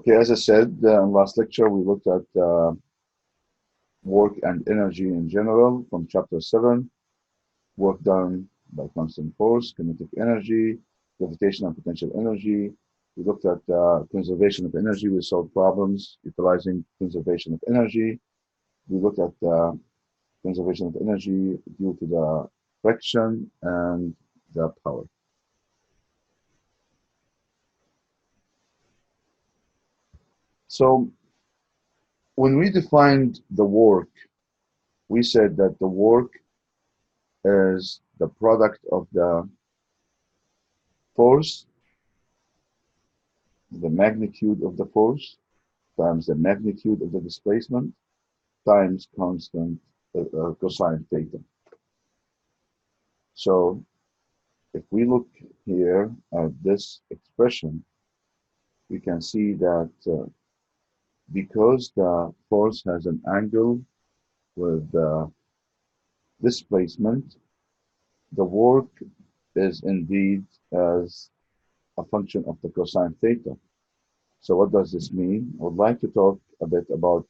Okay, as I said in last lecture, we looked at work and energy in general from chapter 7, work done by constant force, kinetic energy, gravitational potential energy. We looked at conservation of energy. We solved problems utilizing conservation of energy. We looked at conservation of energy due to the friction and the power. So when we defined the work, we said that the work is the product of the force, the magnitude of the force, times the magnitude of the displacement, times constant cosine theta. So if we look here at this expression, we can see that because the force has an angle with the displacement, the work is indeed as a function of the cosine theta. So what does this mean? I would like to talk a bit about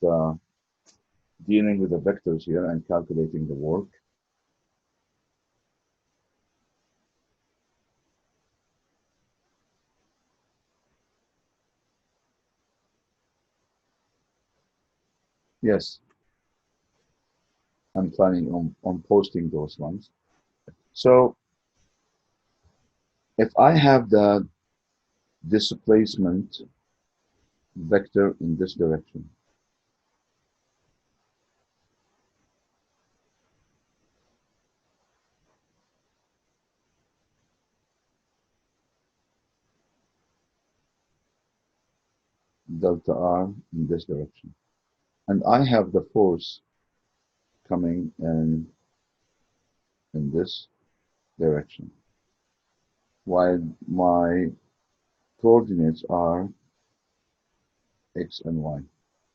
dealing with the vectors here and calculating the work. Yes, I'm planning on posting those ones. So if I have the displacement vector in this direction, delta r in this direction, and I have the force coming in this direction, while my coordinates are x and y,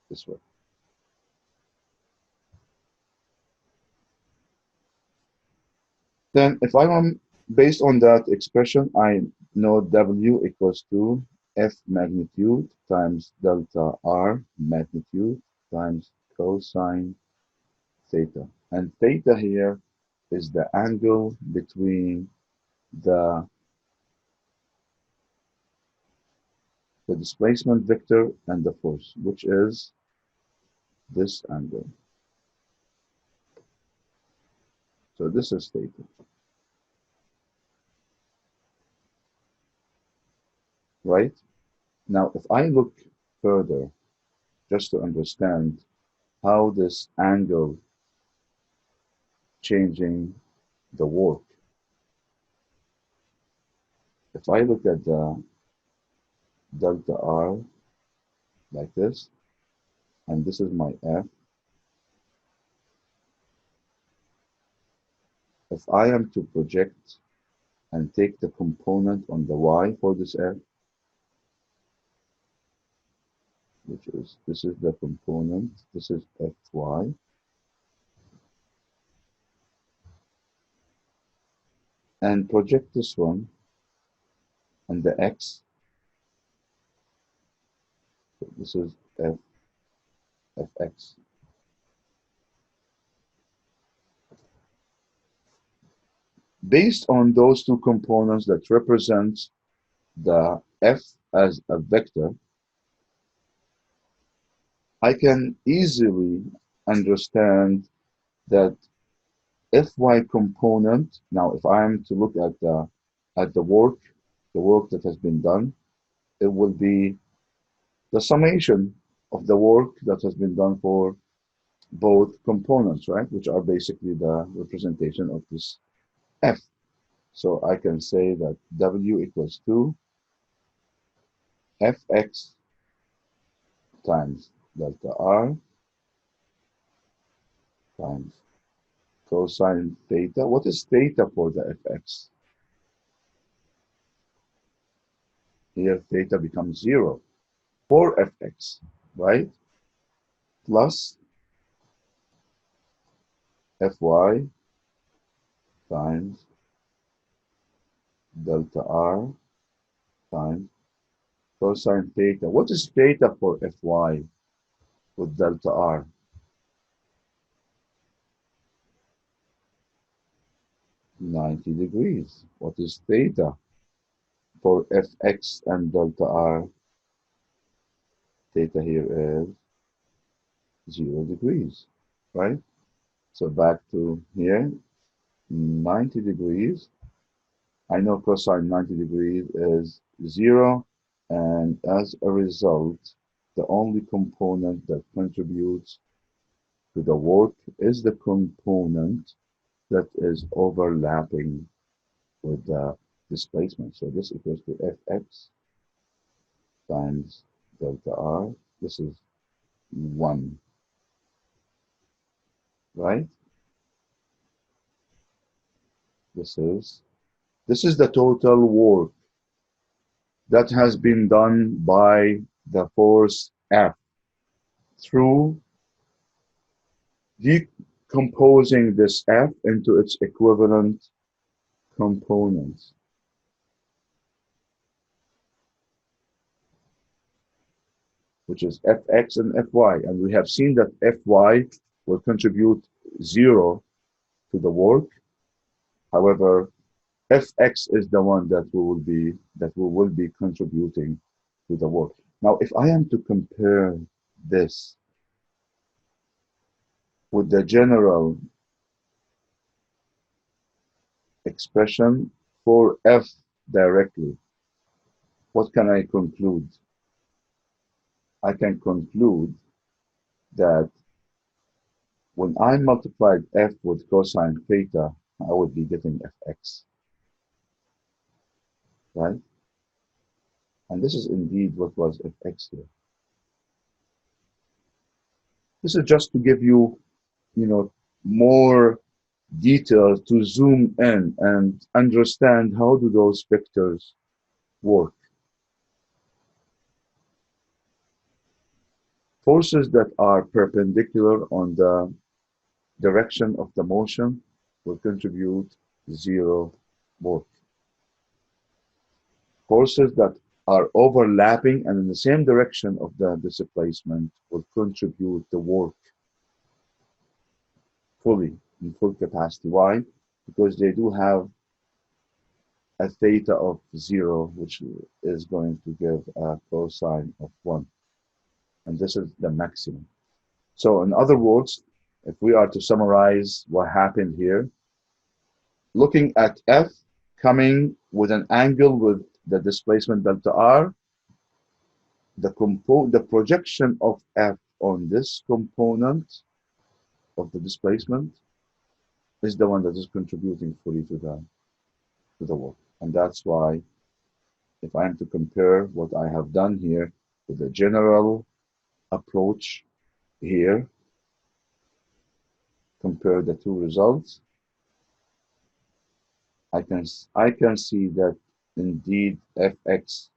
this way. Then if I want, based on that expression, I know W equals to F magnitude times delta R magnitude times cosine theta. And theta here is the angle between the displacement vector and the force, which is this angle. So this is theta. Right? Now, if I look further, just to understand how this angle changing the work. If I look at the delta R like this, and this is my F, if I am to project and take the component on the Y for this F, which is, this is the component, this is Fy, and project this one on the X, so this is Fx. Based on those two components that represent the F as a vector, I can easily understand that Fy component, now if I am to look at the work that has been done, it will be the summation of the work that has been done for both components, right? Which are basically the representation of this F. So I can say that W equals to Fx times delta R times cosine theta. What is theta for the Fx? Here theta becomes 0 for Fx, right? Plus Fy times delta R times cosine theta. What is theta for Fy with delta R? 90 degrees. What is theta for Fx and delta R? Theta here is 0 degrees, right? So back to here, 90 degrees. I know cosine 90 degrees is 0, and as a result, the only component that contributes to the work is the component that is overlapping with the displacement. So this equals to Fx times delta R. This is 1, right? This is the total work that has been done by the force F through decomposing this F into its equivalent components. Which is Fx and Fy. And we have seen that Fy will contribute 0 to the work. However, Fx is the one that we will be contributing to the work. Now, if I am to compare this with the general expression for F directly, what can I conclude? I can conclude that when I multiplied F with cosine theta, I would be getting Fx, right? And this is indeed what was Fx here. This is just to give you, more details to zoom in and understand how do those vectors work. Forces that are perpendicular on the direction of the motion will contribute 0 work. Forces that are overlapping and in the same direction of the displacement will contribute the work fully, in full capacity. Why? Because they do have a theta of 0, which is going to give a cosine of 1. And this is the maximum. So in other words, if we are to summarize what happened here, looking at F coming with an angle with the displacement delta R, the projection of F on this component of the displacement is the one that is contributing fully to the work. And that's why if I am to compare what I have done here with the general approach here, compare the two results, I can see that indeed Fx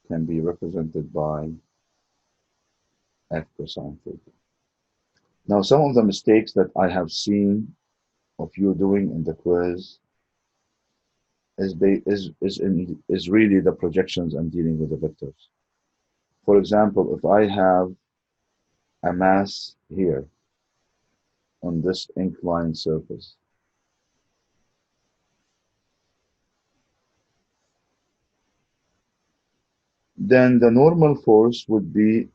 can be represented by F cosine theta. Now, some of the mistakes that I have seen of you doing in the quiz is really the projections and dealing with the vectors. For example, if I have a mass here on this inclined surface, then the normal force would be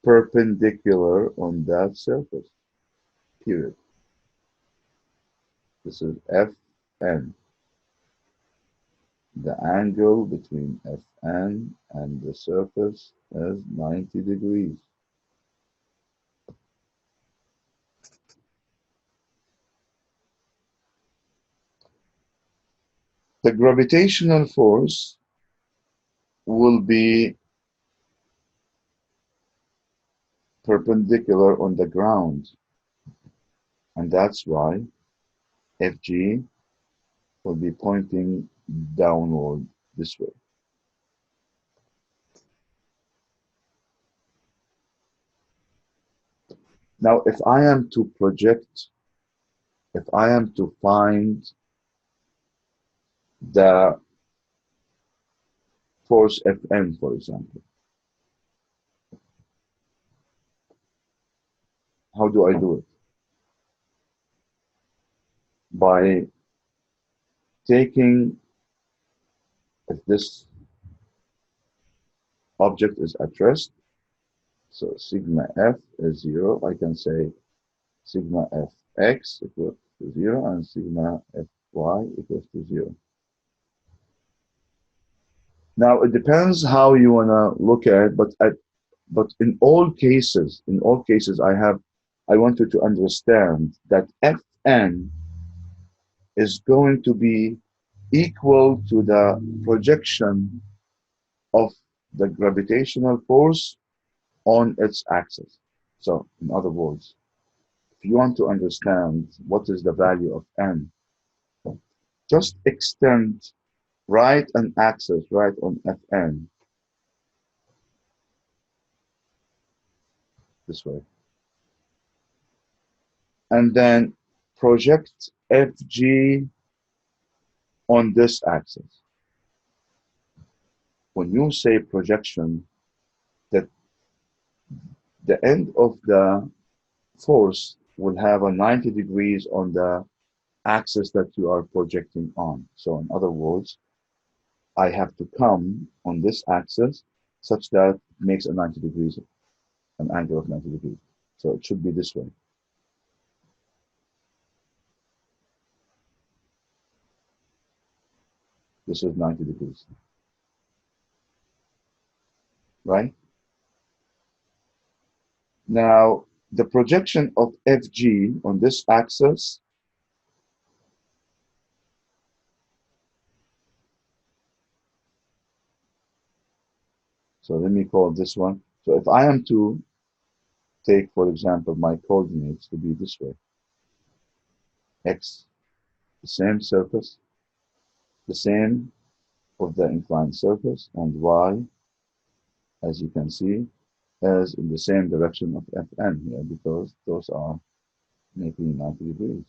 perpendicular on that surface, period. This is Fn. The angle between Fn and the surface is 90 degrees. The gravitational force will be perpendicular on the ground, and that's why Fg will be pointing downward this way. Now, if I am to find the force Fn, for example. How do I do it? By taking, if this object is at rest, so sigma f is 0, I can say sigma fx equals to 0 and sigma fy equals to 0. Now it depends how you want to look at it, but in all cases, I want you to understand that Fn is going to be equal to the projection of the gravitational force on its axis. So, in other words, if you want to understand what is the value of n, just extend, write an axis right on Fn this way, and then project Fg on this axis. When you say projection, that the end of the force will have a 90 degrees on the axis that you are projecting on. So in other words, I have to come on this axis such that it makes a 90 degrees, an angle of 90 degrees. So it should be this way. This is 90 degrees, right? Now, the projection of Fg on this axis so let me call this one. So if I am to take, for example, my coordinates to be this way, x, the same surface, the same of the inclined surface, and y, as you can see, is in the same direction of Fn here because those are making 90 degrees.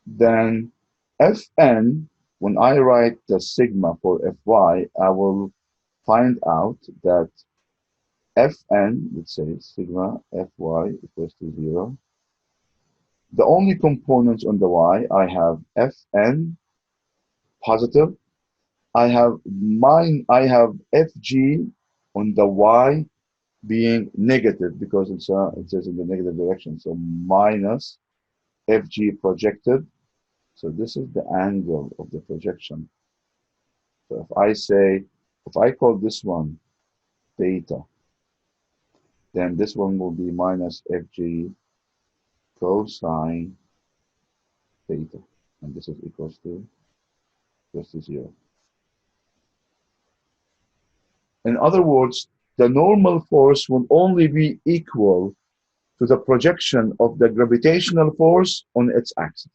Then Fn, when I write the sigma for Fy, I will find out that Fn, let's say sigma Fy equals to 0. The only components on the y, I have Fn positive. I have Fg on the y being negative because it says in the negative direction. So minus Fg projected. So this is the angle of the projection. So if I call this one theta, then this one will be minus Fg cosine theta. And this is equals to 0. In other words, the normal force will only be equal to the projection of the gravitational force on its axis.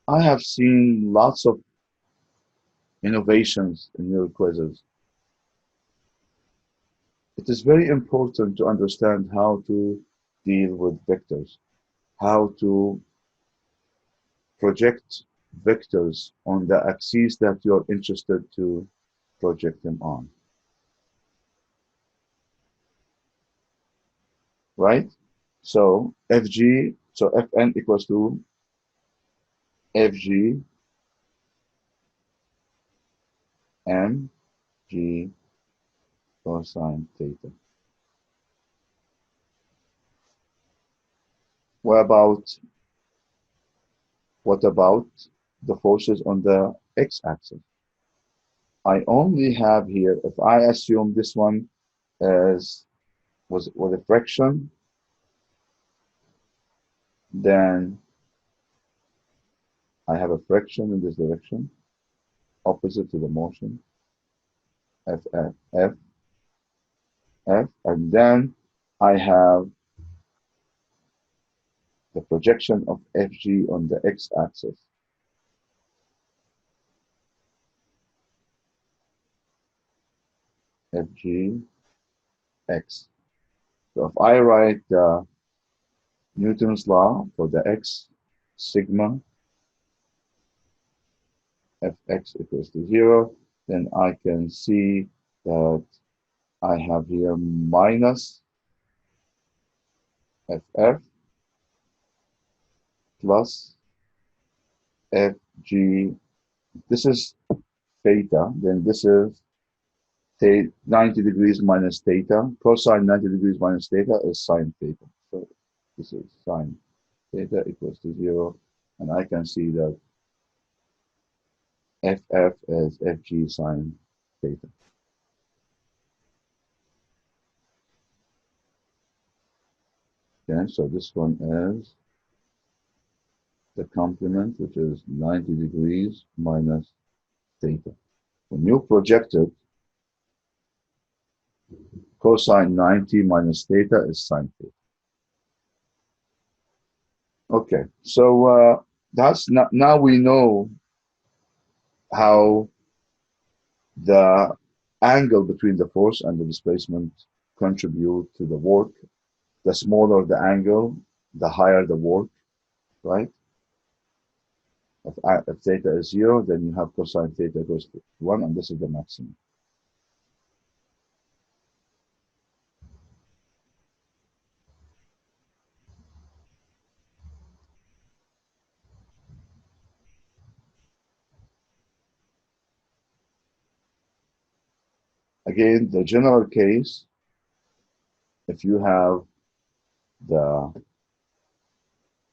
I have seen lots of innovations in your quizzes. It is very important to understand how to deal with vectors, how to project vectors on the axes that you're interested to project them on. Right? So Fg, so Fn equals to Fg mg cosine theta. What about the forces on the x-axis? I only have here, if I assume this one was a friction, then I have a friction in this direction, opposite to the motion, F, F, F, F, and then I have the projection of Fg on the x-axis. Fg x. So if I write Newton's law for the x, sigma Fx equals to 0, then I can see that I have here minus Ff plus Fg. This is theta, then this is 90 degrees minus theta. Cosine 90 degrees minus theta is sine theta. So this is sine theta equals to 0. And I can see that Ff is Fg sine theta. Okay, so this one is the complement, which is 90 degrees minus theta. When you project it, cosine 90 minus theta is sine theta. Okay, so that's not, now we know how the angle between the force and the displacement contribute to the work. The smaller the angle, the higher the work, right? If theta is 0, then you have cosine theta goes to 1, and this is the maximum. Again, the general case, if you have the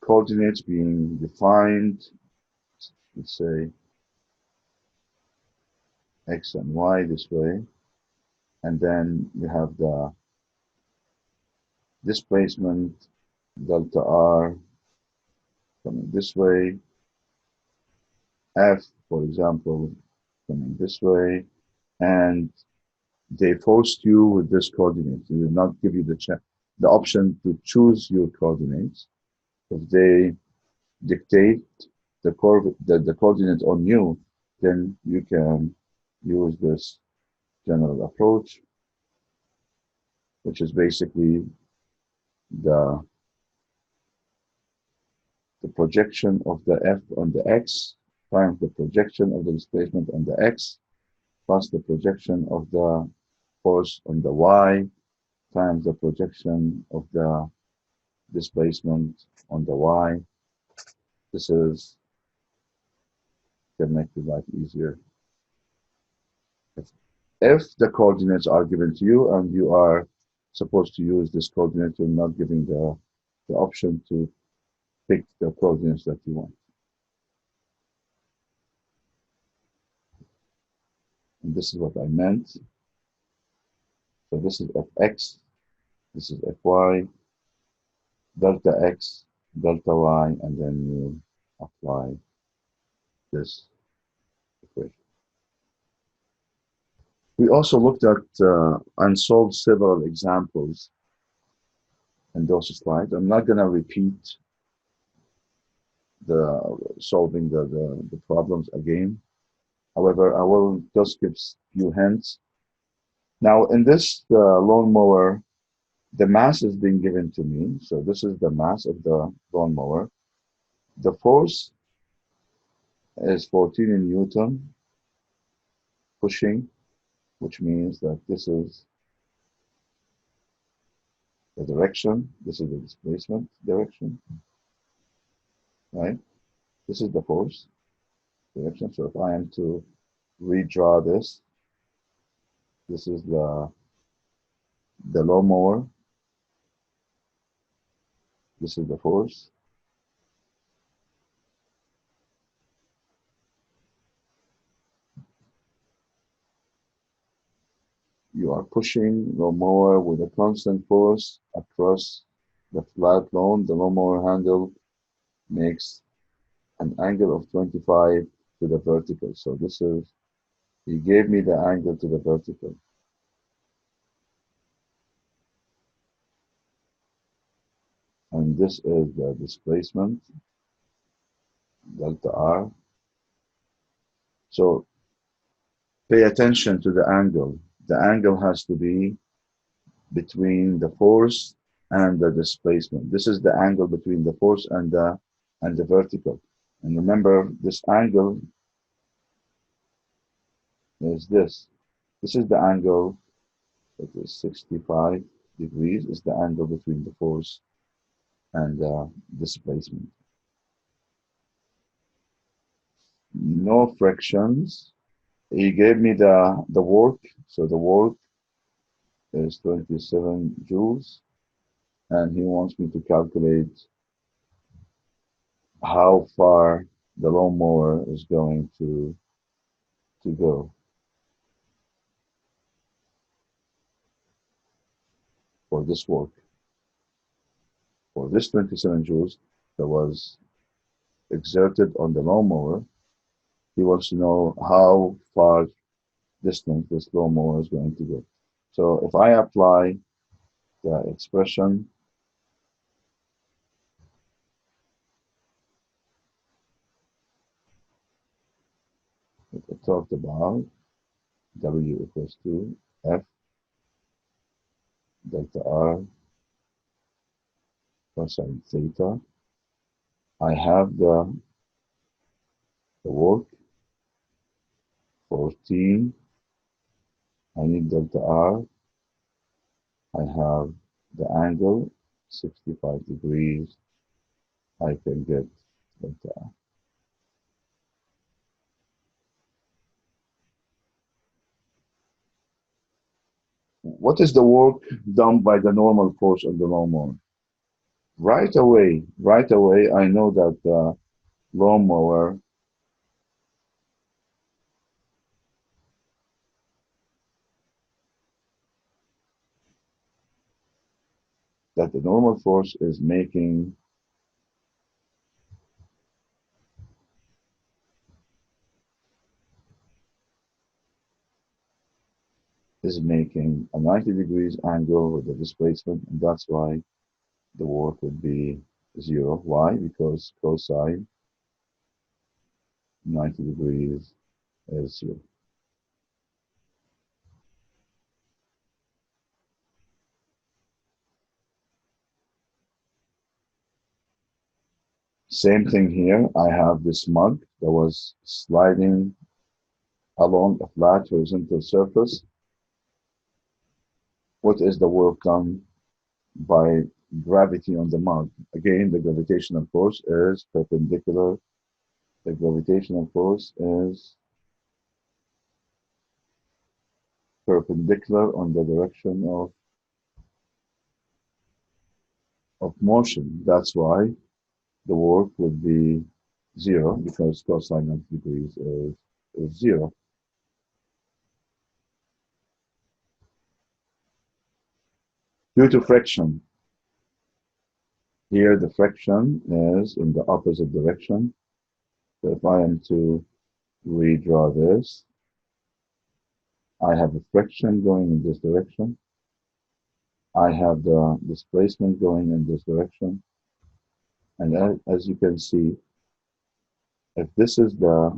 coordinates being defined, let's say x and y this way, and then you have the displacement delta r coming this way, f, for example, coming this way, and they forced you with this coordinate. They did not give you the option to choose your coordinates. If they dictate the coordinate on you, then you can use this general approach, which is basically the projection of the f on the x times the projection of the displacement on the x plus the projection of the force on the y times the projection of the displacement on the y. This is can make your life easier. If the coordinates are given to you and you are supposed to use this coordinate, you're not giving the option to pick the coordinates that you want. And this is what I meant. So this is fx, this is fy, delta x, delta y, and then you apply this equation. We also looked at and solved several examples in those slides. I'm not going to repeat solving the problems again. However, I will just give a few hints. Now, in this lawnmower, the mass is being given to me. So this is the mass of the lawnmower. The force is 14 in Newton pushing, which means that this is the direction. This is the displacement direction, right? This is the force direction. So if I am to redraw this, this is the lawnmower. This is the force. You are pushing lawnmower with a constant force across the flat lawn. The lawnmower handle makes an angle of 25 to the vertical. So this is, he gave me the angle to the vertical. And this is the displacement, delta r. So pay attention to the angle. The angle has to be between the force and the displacement. This is the angle between the force and the vertical. And remember, this angle is this. This is the angle that is 65 degrees, is the angle between the force and displacement. No frictions. He gave me the work, so the work is 27 joules, and he wants me to calculate how far the lawnmower is going to go for this work. For this 27 joules that was exerted on the lawnmower, he wants to know how far distance this lawnmower is going to go. So if I apply the expression that I talked about, W equals to F delta R cosine theta, I have the work 14, I need delta R, I have the angle 65 degrees, I can get delta R. What is the work done by the normal force on the lawnmower? Right away, I know that the lawnmower, that the normal force is making a 90 degrees angle with the displacement, and that's why the work would be zero. Why? Because cosine 90 degrees is zero. Same thing here. I have this mug that was sliding along a flat horizontal surface. What is the work done by gravity on the mug? Again, the gravitational force is perpendicular. The gravitational force is perpendicular on the direction of motion. That's why the work would be zero, because cosine 90 degrees is zero. Due to friction, here the friction is in the opposite direction. So if I am to redraw this, I have a friction going in this direction. I have the displacement going in this direction. And as you can see, if this is the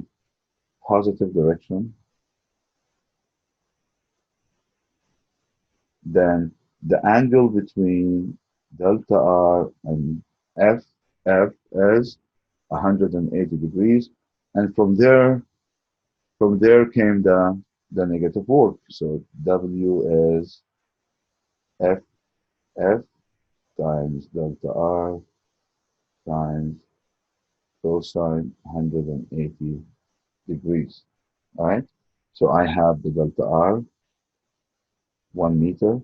positive direction, then the angle between delta R and F is 180 degrees. And from there came the negative work. So W is F times delta R times cosine 180 degrees. All right. So I have the delta R, 1 meter.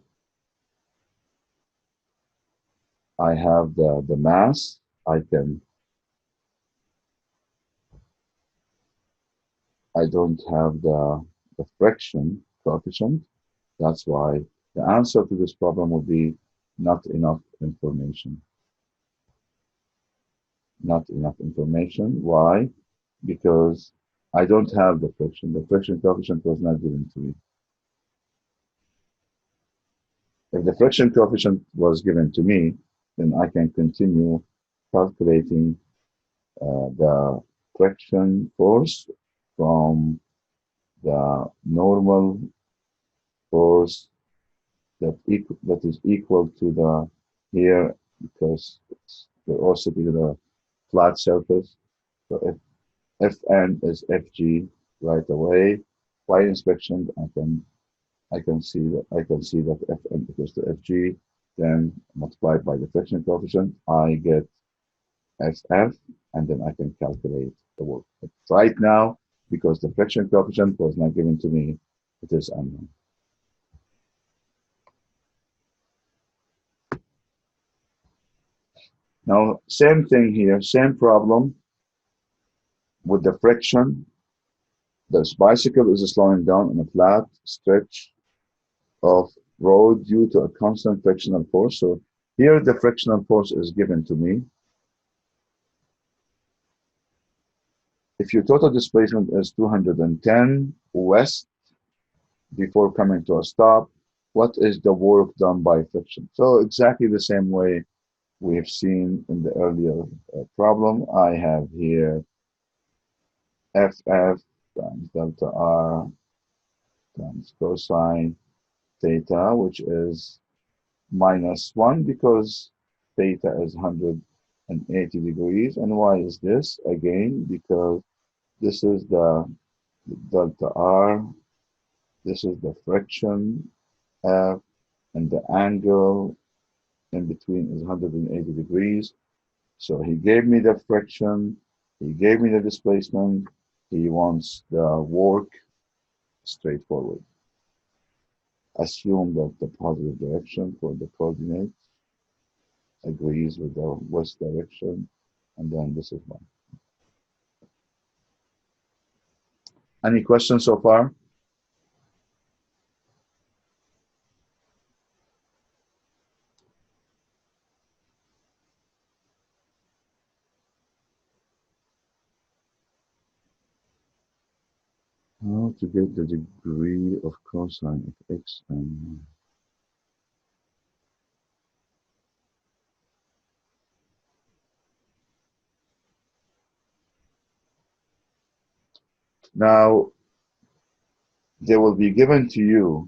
I have the mass. I don't have the friction coefficient. That's why the answer to this problem would be not enough information. Not enough information. Why? Because I don't have the friction. The friction coefficient was not given to me. If the friction coefficient was given to me, then I can continue calculating the friction force from the normal force that is equal to the here, because they're all sitting in a flat surface. So if Fn is Fg right away, by inspection, I can see that Fn equals to Fg, then multiplied by the friction coefficient, I get Ff, and then I can calculate the work. But right now, because the friction coefficient was not given to me, it is unknown. Now, same thing here, same problem with the friction. This bicycle is slowing down on a flat stretch of road due to a constant frictional force. So here the frictional force is given to me. If your total displacement is 210 west before coming to a stop, what is the work done by friction? So exactly the same way we've seen in the earlier problem. I have here FF times delta R times cosine theta, which is -1 because theta is 180 degrees. And why is this? Again, because this is the delta R, this is the friction F, and the angle in between is 180 degrees. So he gave me the friction, he gave me the displacement, he wants the work straightforward. Assume that the positive direction for the coordinates agrees with the west direction, and then this is one. Any questions so far? How to get the degree of cosine of x and now they will be given to you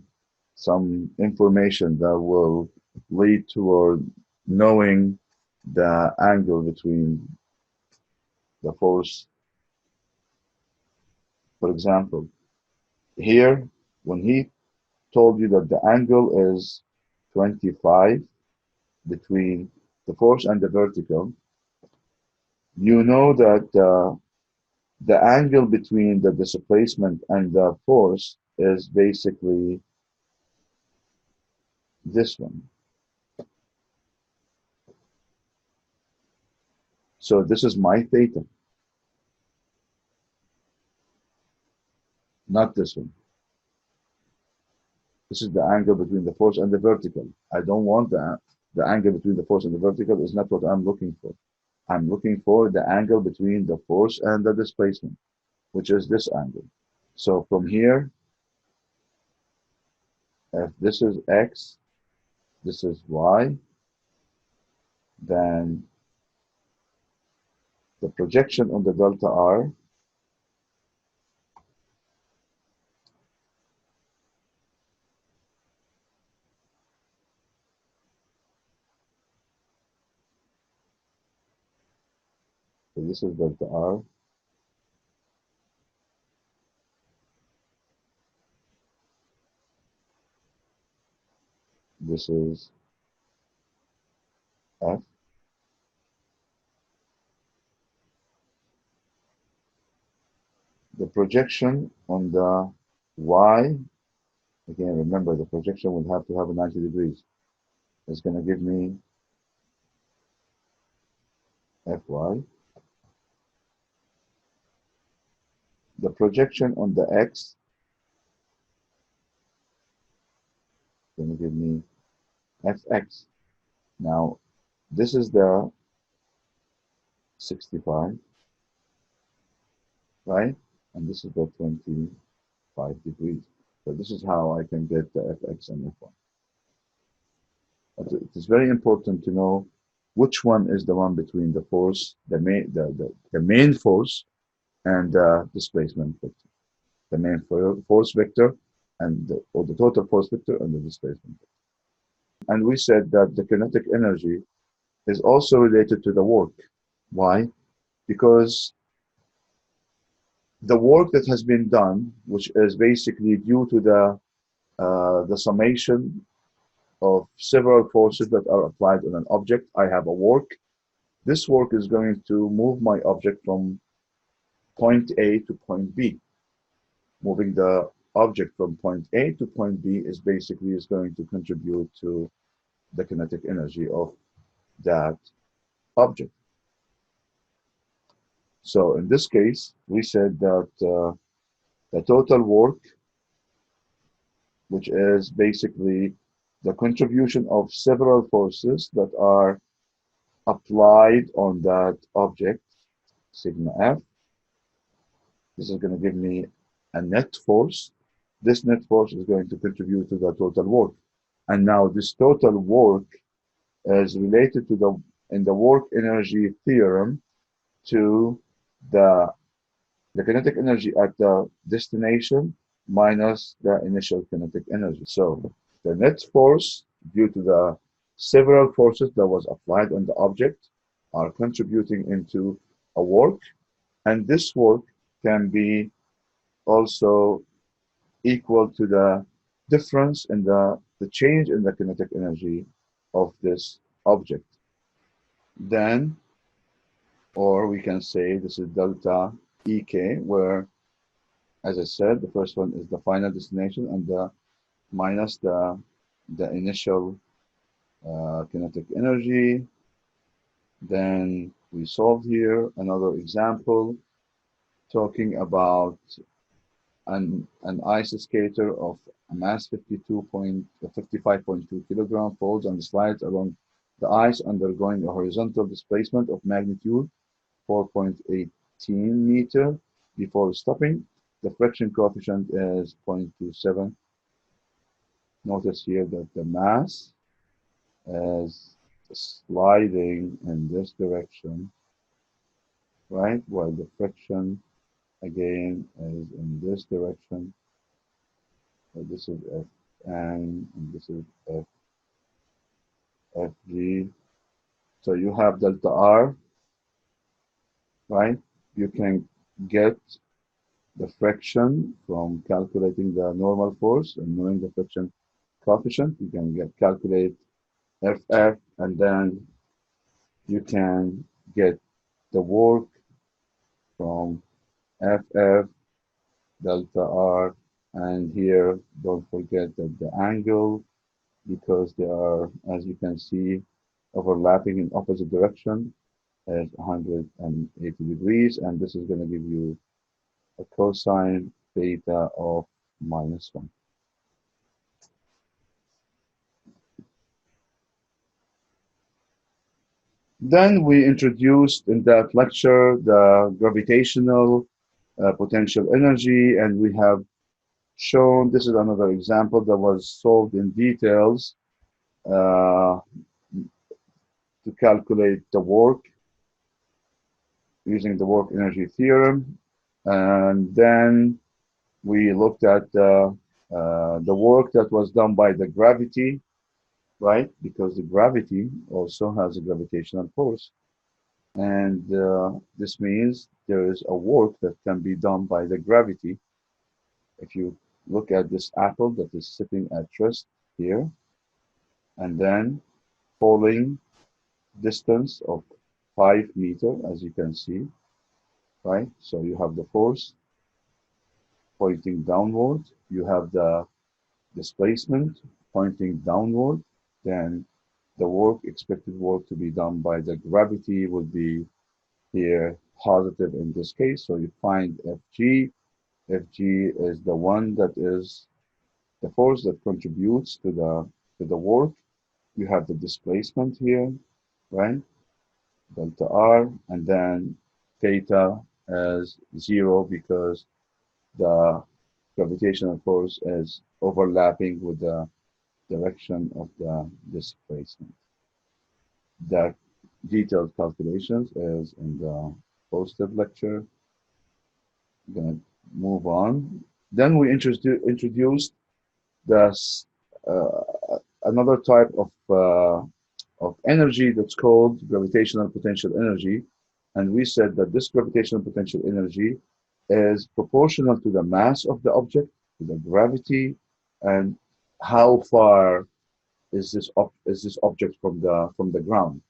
some information that will lead toward knowing the angle between the force. For example, here, when he told you that the angle is 25 between the force and the vertical, you know that the angle between the displacement and the force is basically this one. So this is my theta, not this one. This is the angle between the force and the vertical. I don't want the angle between the force and the vertical is not what I'm looking for. I'm looking for the angle between the force and the displacement, which is this angle. So from here, if this is x, this is y, then the projection on the delta r so this is delta r, this is f, the projection on the y, again remember the projection will have to have a 90 degrees, is going to give me fy. The projection on the x is going to give me fx. Now this is the 65, right? And this is the 25 degrees. So this is how I can get the fx and f1. But it is very important to know which one is the one between the force, the main force and the displacement vector. The main force vector and or the total force vector and the displacement vector. And we said that the kinetic energy is also related to the work. Why? Because the work that has been done, which is basically due to the summation of several forces that are applied on an object. I have a work. This work is going to move my object from point A to point B. Moving the object from point A to point B is going to contribute to the kinetic energy of that object. So in this case, we said that the total work, which is basically the contribution of several forces that are applied on that object, sigma F. This is going to give me a net force. This net force is going to contribute to the total work. And now this total work is related to in the work energy theorem to the kinetic energy at the destination minus the initial kinetic energy. So the net force due to the several forces that was applied on the object are contributing into a work, and this work can be also equal to the difference in the change in the kinetic energy of this object. Then, or we can say this is delta EK, where, as I said, the first one is the final destination and the minus the initial kinetic energy. Then we solved here another example talking about an ice skater of a mass 55.2 kilogram falls and slides along the ice undergoing a horizontal displacement of magnitude 4.18 meter before stopping. The friction coefficient is 0.27. Notice here that the mass is sliding in this direction, right? While the friction again is in this direction. So this is Fn and this is Fg. So you have delta R, right? You can get the friction from calculating the normal force and knowing the friction coefficient. You can calculate Ff, and then you can get the work from Ff delta R, and here don't forget that the angle, because they are, as you can see, overlapping in opposite direction, is 180 degrees, and this is going to give you a cosine theta of -1. Then we introduced in that lecture the gravitational potential energy, and we have shown, this is another example that was solved in details to calculate the work using the work energy theorem. And then we looked at the work that was done by the gravity, right? Because the gravity also has a gravitational force. And this means there is a work that can be done by the gravity. If you look at this apple that is sitting at rest here, and then falling distance of 5 meters, as you can see, right? So you have the force pointing downward, you have the displacement pointing downward, then the work, expected work to be done by the gravity would be here positive in this case. So you find Fg. Fg is the one that is the force that contributes to the work. You have the displacement here, right? Delta R, and then theta as 0 because the gravitational force is overlapping with the direction of the displacement. The detailed calculations is in the posted lecture. I'm going to move on. Then we introduced this another type of energy that's called gravitational potential energy, and we said that this gravitational potential energy is proportional to the mass of the object, to the gravity, and how far is this object from the ground.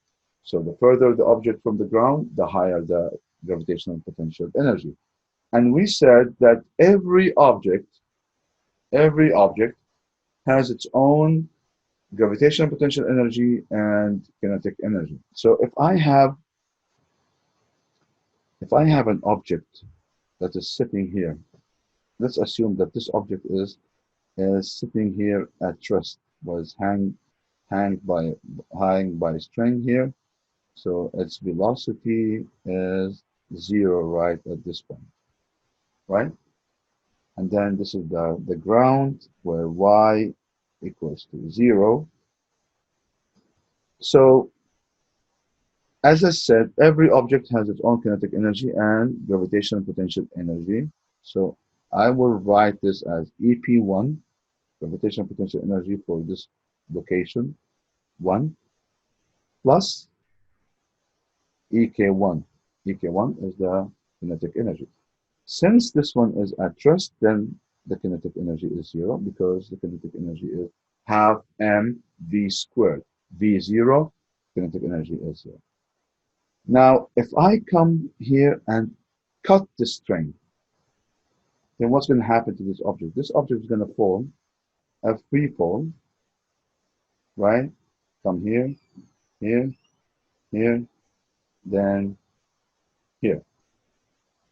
So the further the object from the ground, the higher the gravitational potential energy. And we said that every object has its own gravitational potential energy and kinetic energy. So if I have an object that is sitting here, let's assume that this object is sitting here at rest, was hang by hang by a string here. So its velocity is zero right at this point, right? And then this is the ground where y equals to zero. So as I said, every object has its own kinetic energy and gravitational potential energy. So I will write this as EP1, gravitational potential energy for this location, 1, plus EK1. EK1 is the kinetic energy. Since this one is at rest, then the kinetic energy is zero because the kinetic energy is half mv squared. V0, kinetic energy is zero. Now, if I come here and cut the string, then what's going to happen to this object? This object is going to form a free fall, right? Come here, here, here, then here.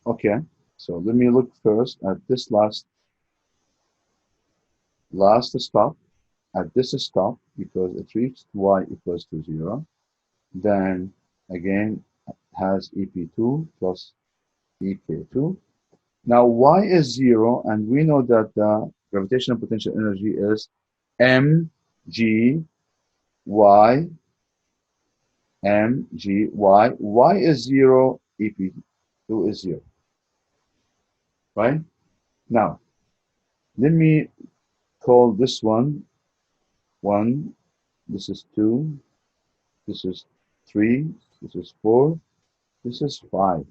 Okay, so let me look first at this last stop, at this stop, because it reached y equals to 0. Then again has EP2 plus EK2. Now y is 0, and we know that the gravitational potential energy is mgy, mgy. Y is 0, EP2 is 0, right? Now, let me call this one 1, this is 2, this is 3, this is 4, this is 5.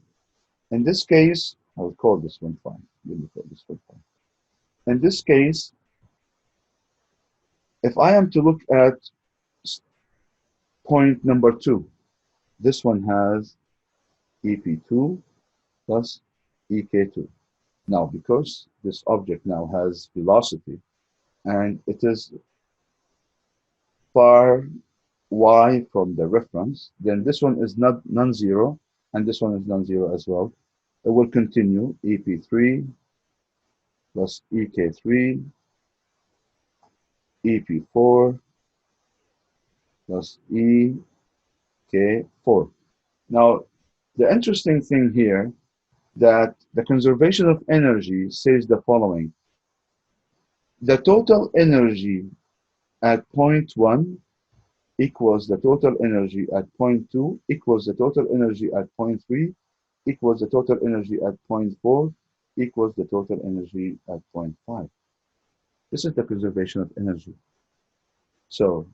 In this case, I will call this one 5. Let me call this one 5. In this case, if I am to look at point number 2, this one has EP2 plus EK2. Now, because this object now has velocity and it is far y from the reference, then this one is not non-zero and this one is non-zero as well. It will continue EP3 plus EK3, EP4 plus EK4. Now, the interesting thing here that the conservation of energy says the following. The total energy at point 1 equals the total energy at point 2 equals the total energy at point 3 equals the total energy at point 4 equals the total energy at point 5. This is the conservation of energy. So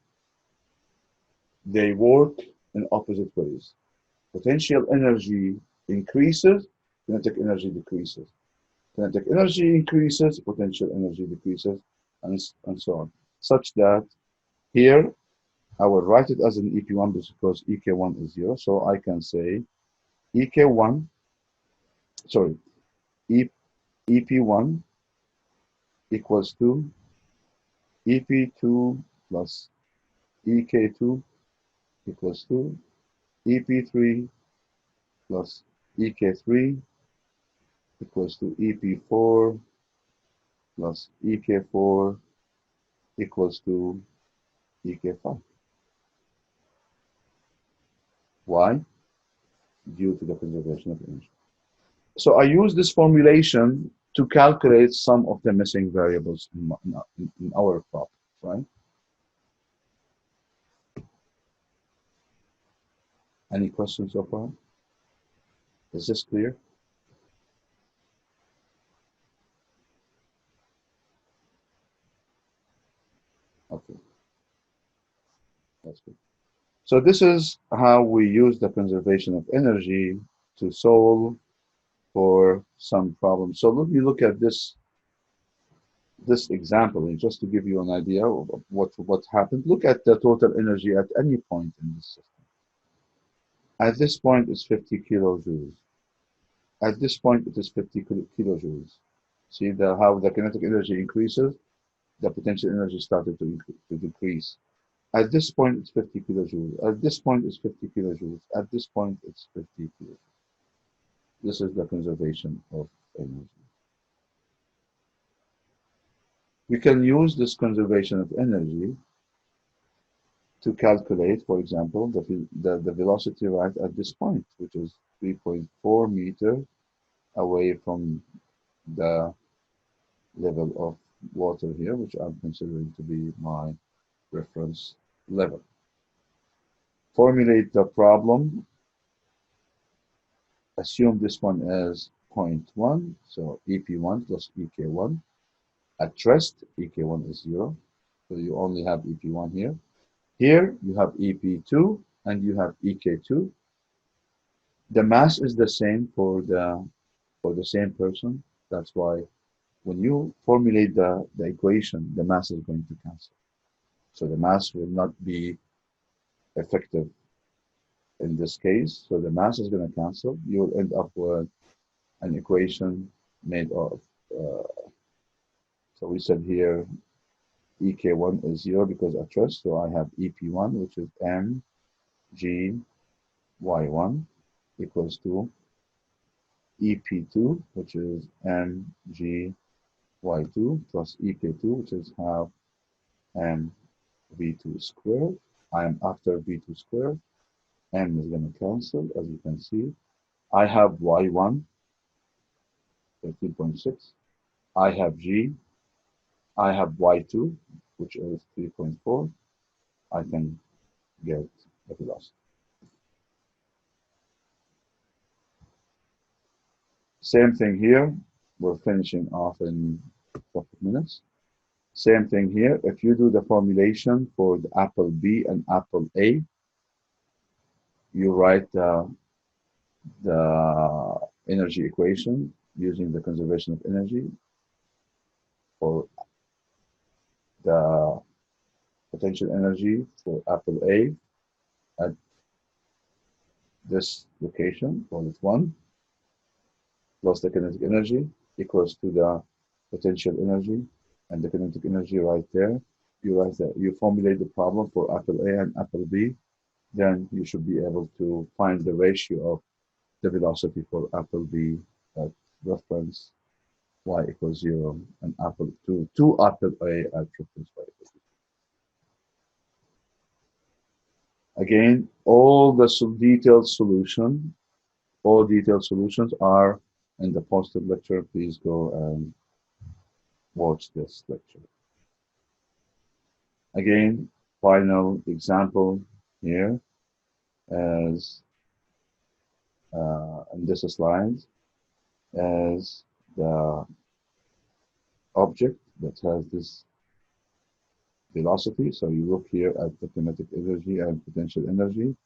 they work in opposite ways. Potential energy increases, kinetic energy decreases. Kinetic energy increases, potential energy decreases, and so on. Such that here, I will write it as an EP1 because EK1 is 0. So I can say EK1, sorry, EP1 equals to EP2 plus EK2 equals to EP3 plus EK3 equals to EP4 plus EK4 equals to EK5. Why? Due to the conservation of energy. So I use this formulation to calculate some of the missing variables in our problem, right? Any questions so far? Is this clear? Okay, that's good. So this is how we use the conservation of energy to solve for some problem. So let me look at this example, and just to give you an idea of what happened. Look at the total energy at any point in this system. At this point, it's 50 kilojoules. At this point, it is 50 kilojoules. See how the kinetic energy increases, the potential energy started to decrease. At this point, it's 50 kilojoules. At this point, it's 50 kilojoules. At this point, it's 50 kilojoules. This is the conservation of energy. We can use this conservation of energy to calculate, for example, the velocity right at this point, which is 3.4 meters away from the level of water here, which I'm considering to be my reference level. Formulate the problem. Assume this one as 0.1, so EP1 plus EK1. At rest, EK1 is 0, so you only have EP1 here. Here you have EP2 and you have EK2. The mass is the same for the same person. That's why when you formulate the equation, the mass is going to cancel. So the mass will not be effective in this case. So the mass is going to cancel. You'll end up with an equation made of, so we said here EK1 is 0 because at rest. So I have EP1, which is mgy1 equals to EP2, which is mgy2 plus EK2, which is half mv2 squared. I am after v2 squared. M is going to cancel, as you can see. I have y1, 13.6. I have g. I have y2, which is 3.4. I can get the velocity. Same thing here. We're finishing off in a couple of minutes. Same thing here. If you do the formulation for the apple B and apple A, you write the energy equation using the conservation of energy for the potential energy for apple A at this location, call it 1, plus the kinetic energy equals to the potential energy and the kinetic energy right there. You write that, you formulate the problem for apple A and apple B, then you should be able to find the ratio of the velocity for apple B at reference y equals 0 and apple to apple A at reference y equals 0. Again, all detailed solutions are in the posted lecture. Please go and watch this lecture. Again, final example here as in this slide as the object that has this velocity. So you look here at the kinetic energy and potential energy.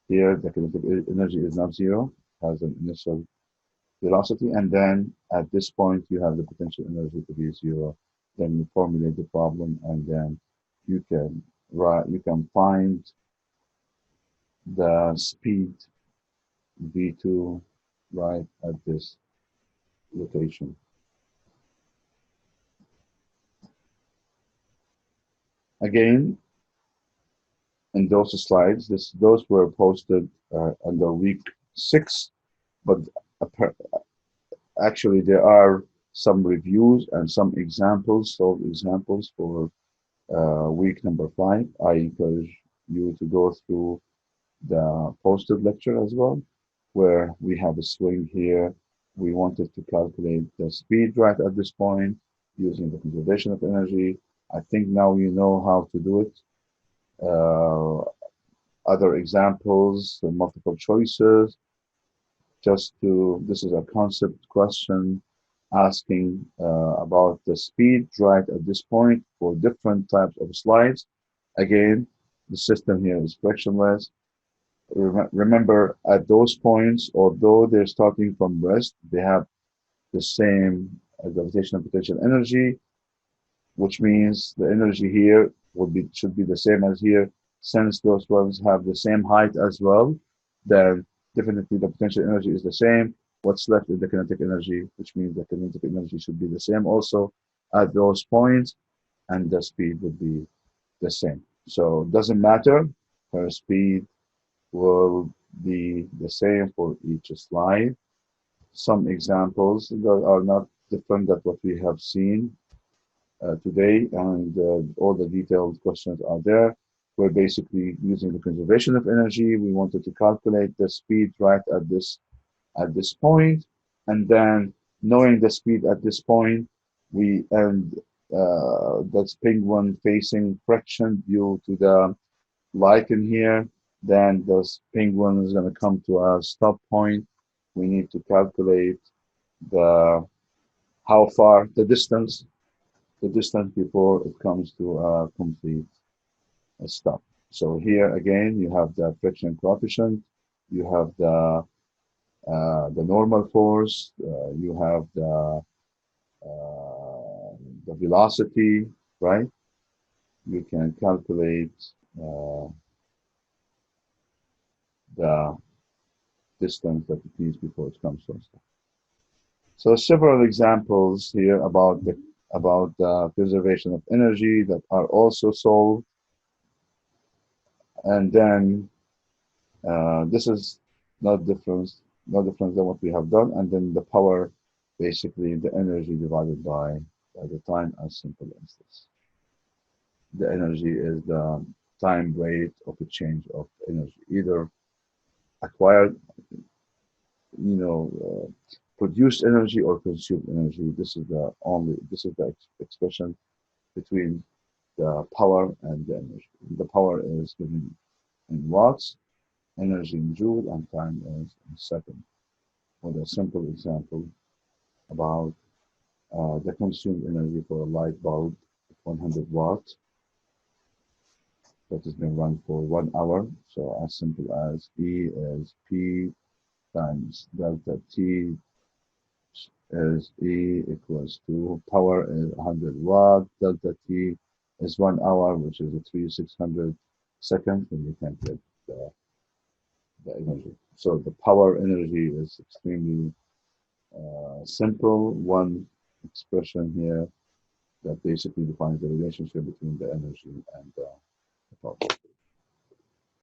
Here, the kinetic energy is not 0, has an initial velocity, and then at this point you have the potential energy to be 0. Then you formulate the problem, and then you can find the speed v2 right at this location. Again, in those slides, those were posted under week 6, but actually there are some reviews and some examples, solved examples for week number 5. I encourage you to go through the posted lecture as well, where we have a swing here. We wanted to calculate the speed right at this point using the conservation of energy. I think now you know how to do it. Other examples, multiple choices. This is a concept question asking about the speed right at this point for different types of slides. Again, the system here is frictionless. Remember, at those points, although they're starting from rest, they have the same gravitational potential energy, which means the energy here should be the same as here. Since those ones have the same height as well, then definitely the potential energy is the same. What's left is the kinetic energy, which means the kinetic energy should be the same also at those points, and the speed would be the same. So it doesn't matter. Her speed will be the same for each slide. Some examples that are not different than what we have seen today, and all the detailed questions are there. We're basically using the conservation of energy. We wanted to calculate the speed right at this point, and then knowing the speed at this point, we and that's penguin facing friction due to the light in here. Then this penguin is going to come to a stop point. We need to calculate the how far the distance before it comes to a complete stop. So here again, you have the friction coefficient, you have the normal force, you have the velocity, right? You can calculate uh, the distance that it needs before it comes to a stop. So several examples here about the preservation of energy that are also solved, and then this is not difference, no different than what we have done. And then the power, basically the energy divided by the time, as simple as this. The energy is the time rate of the change of energy, either acquired, produced energy or consumed energy. This is the expression between the power and the energy. The power is given in watts, energy in joule, and time is in second. With a simple example about the consumed energy for a light bulb, 100 watts, that has been run for 1 hour. So as simple as E is P times delta T is E equals to power is 100 watt, delta T is 1 hour, which is a 3,600 seconds, and you can get the energy. So the power energy is extremely simple. One expression here that basically defines the relationship between the energy and the power.